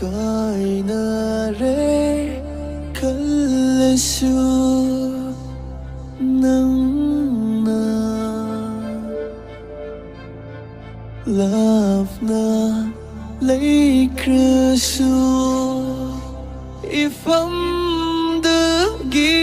ಕಾಯ್ನರೆ ಕಲಿಸು ನನ್ನ lavna laikrasu ifam dagi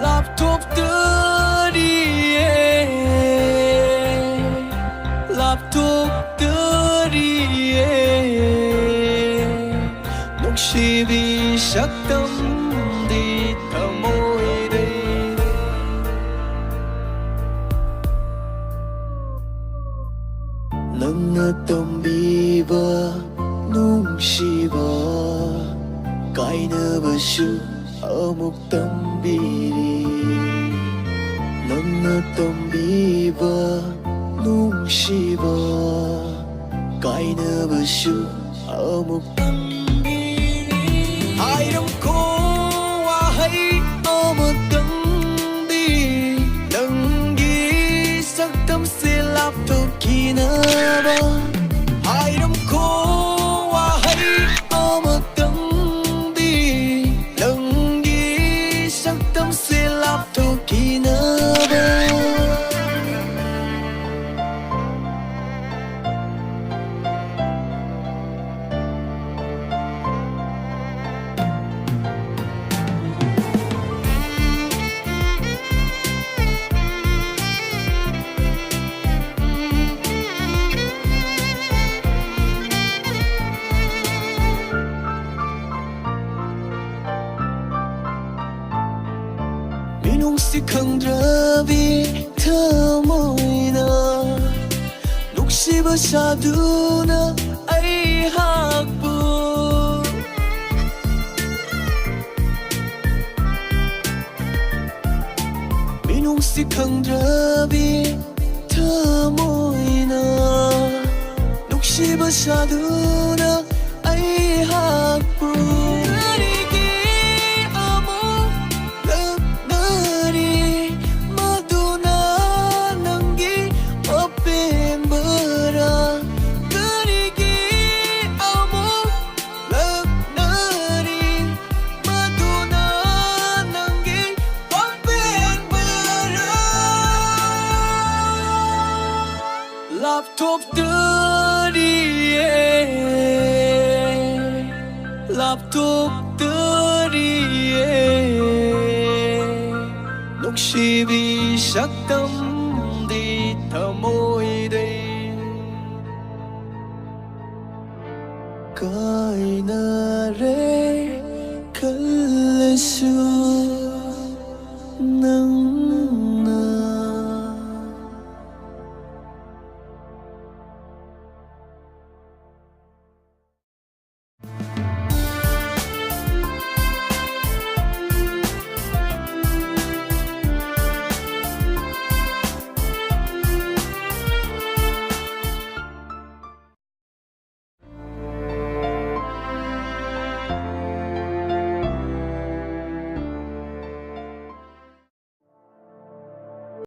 laptop tadi laptop tadi Shivi Shaktam Dita Moire Nanga Tambiva Nung Shiva Kaina Bashu Amuk Tambiri Nanga Tambiva Nung Shiva Kaina Bashu Amuk Tambiri Ayram ko wahay amatang di Langgi saktam silap to kinaba Ayram ko wahay amatang di Langgi saktam silap to kinaba Minung si khang drabi thamoina Nuksiba saduna ai hakbu Minung si khang drabi thamoina Nuksiba saduna ai hakbu Laptop tadi Laptop tadi Nuksibi Shaktam Dita Moire Kainare Kalisu